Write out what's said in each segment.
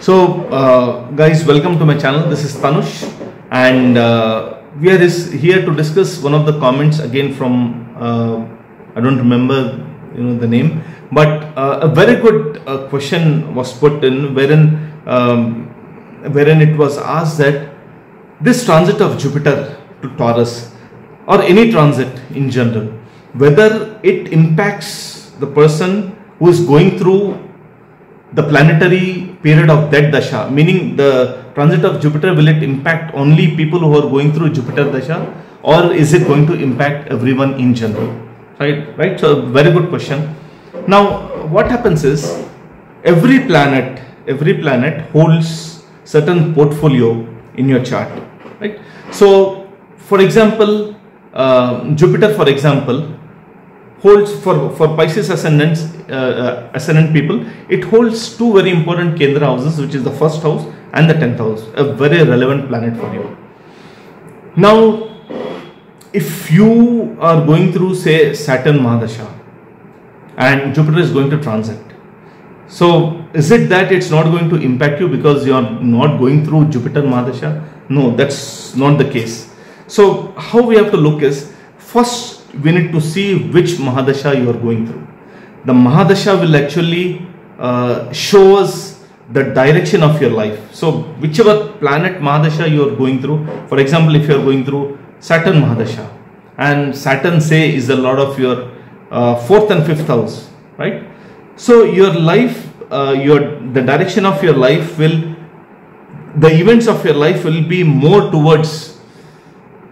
Guys, welcome to my channel. This is Tanush, and we are here to discuss one of the comments again from I don't remember the name, but a very good question was put in wherein it was asked that this transit of Jupiter to Taurus or any transit in general, whether it impacts the person who is going through the planetary period of that dasha, meaning the transit of Jupiter, will it impact only people who are going through Jupiter dasha, or is it going to impact everyone in general? Right. So very good question. Now what happens is every planet holds certain portfolio in your chart, right? So for example, Jupiter, for example, holds for Pisces ascendant people, it holds two very important Kendra houses, which is the first house and the 10th house, a very relevant planet for you. Now if you are going through, say, Saturn Mahadasha and Jupiter is going to transit, so is it that it's not going to impact you because you are not going through Jupiter Mahadasha? No, that's not the case. So how we have to look is, first we need to see which Mahadasha you are going through. The Mahadasha will actually show us the direction of your life. So whichever planet Mahadasha you are going through, for example, if you are going through Saturn Mahadasha, and Saturn, say, is a lot of your 4th and 5th house, right? So your life, the direction of your life the events of your life will be more towards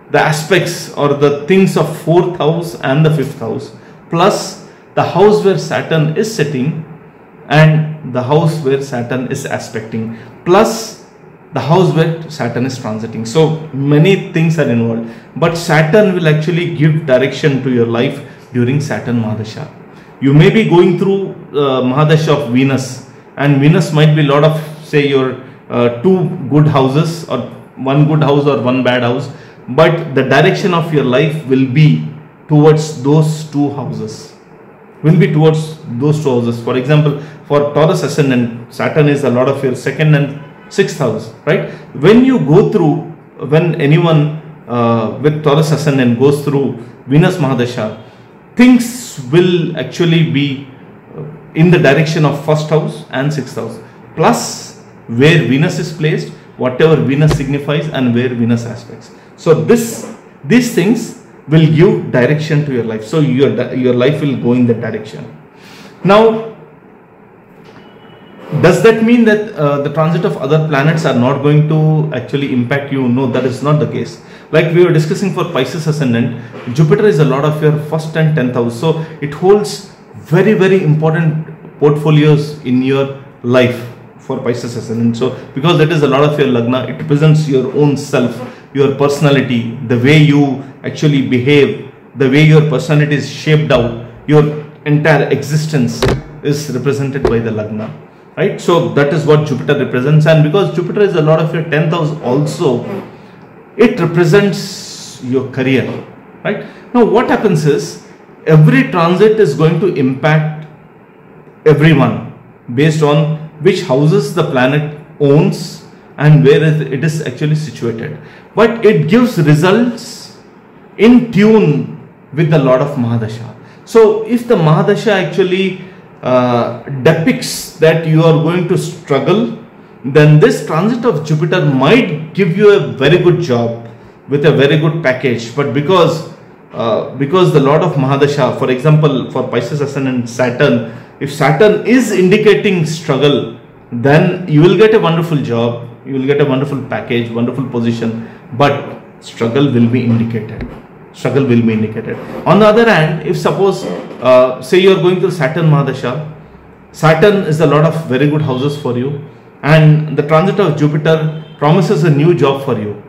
the aspects or the things of 4th house and the 5th house, plus the house where Saturn is sitting and the house where Saturn is aspecting, plus the house where Saturn is transiting. So many things are involved, but Saturn will actually give direction to your life during Saturn Mahadasha. You may be going through Mahadasha of Venus, and Venus might be a lot of, say, your two good houses, or one good house or one bad house, but the direction of your life will be towards those two houses. For example, for Taurus ascendant, Saturn is a lot of your 2nd and 6th house, right? When anyone with Taurus ascendant goes through Venus Mahadasha, things will actually be in the direction of 1st house and 6th house, plus where Venus is placed, whatever Venus signifies, and where Venus aspects. So these things will give direction to your life. So your life will go in that direction. Now, does that mean that the transit of other planets are not going to actually impact you? No, that is not the case. Like we were discussing for Pisces ascendant, Jupiter is a lot of your 1st and 10th house. So it holds very, very important portfolios in your life for Pisces ascendant. So because that is a lot of your Lagna, it represents your own self, your personality, the way you actually behave, the way your personality is shaped out, your entire existence is represented by the Lagna, right? So that is what Jupiter represents, and because Jupiter is a lot of your 10th house also, it represents your career, right? Now what happens is, every transit is going to impact everyone based on which houses the planet owns and where it is actually situated, but it gives results in tune with the Lord of Mahadasha. So if the Mahadasha actually depicts that you are going to struggle, then this transit of Jupiter might give you a very good job with a very good package, but because the Lord of Mahadasha, for example, for Pisces ascendant Saturn, if Saturn is indicating struggle, then you will get a wonderful job, you will get a wonderful package, wonderful position, but struggle will be indicated. On the other hand, if suppose say you are going through Saturn Mahadasha, Saturn is a lot of very good houses for you, and the transit of Jupiter promises a new job for you,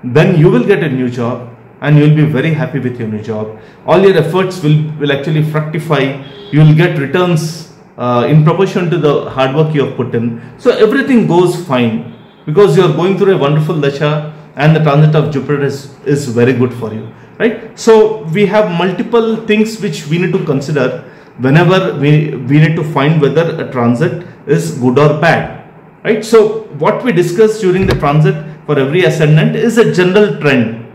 then you will get a new job and you will be very happy with your new job. All your efforts will actually fructify. You will get returns in proportion to the hard work you have put in. So everything goes fine because you are going through a wonderful dasha and the transit of Jupiter is very good for you, right? So we have multiple things which we need to consider whenever we need to find whether a transit is good or bad. right? So what we discussed during the transit for every ascendant is a general trend,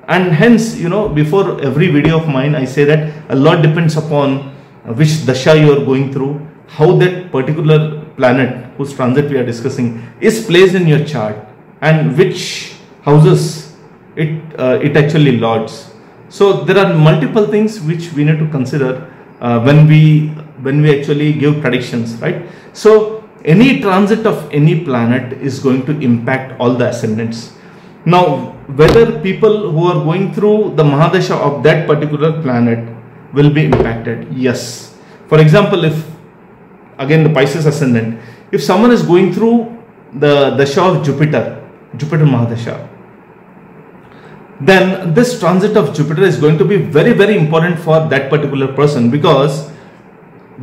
and hence, you know, before every video of mine I say that a lot depends upon which dasha you are going through, how that particular planet whose transit we are discussing is placed in your chart, and which houses it actually lords. So there are multiple things which we need to consider when we actually give predictions, right? So any transit of any planet is going to impact all the ascendants. Now, whether people who are going through the Mahadasha of that particular planet will be impacted, yes. For example, if again the Pisces ascendant, if someone is going through the Dasha of Jupiter Mahadasha, then this transit of Jupiter is going to be very, very important for that particular person, because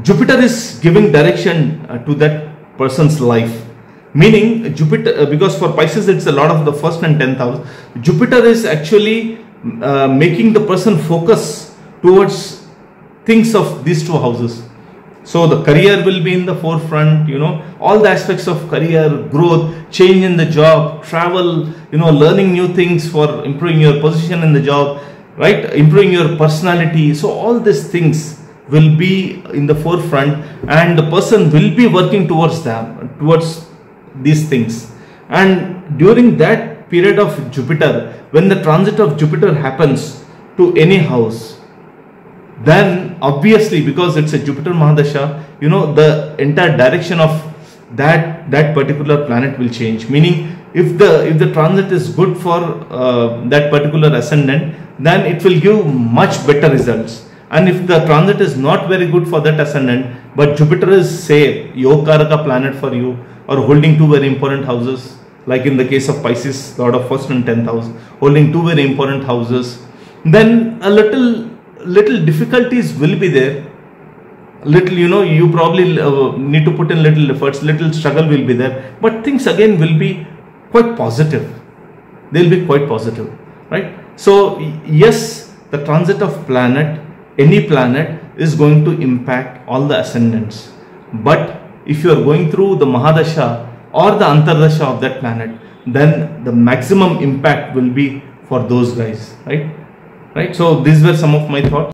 Jupiter is giving direction to that person's life. Meaning Jupiter, because for Pisces it's a lot of the first and 10th house, Jupiter is actually making the person focus towards things of these two houses. So the career will be in the forefront, you know, all the aspects of career, growth, change in the job, travel, you know, learning new things for improving your position in the job, right? Improving your personality. So all these things will be in the forefront, and the person will be working towards them, towards these things. And during that period of Jupiter, when the transit of Jupiter happens to any house, then obviously, because it's a Jupiter Mahadasha, you know, the entire direction of that particular planet will change. Meaning, if the transit is good for that particular ascendant, then it will give much better results. And if the transit is not very good for that ascendant, but Jupiter is, say, Yogakaraka planet for you, or holding two very important houses, like in the case of Pisces, Lord of first and 10th house, holding two very important houses, then a little difficulties will be there. Little, you know, you probably need to put in little efforts, little struggle will be there, but things again will be quite positive. They'll be quite positive, right? So yes, the transit of planet, any planet, is going to impact all the ascendants. But if you are going through the Mahadasha or the Antardasha of that planet, then the maximum impact will be for those guys, right? So these were some of my thoughts.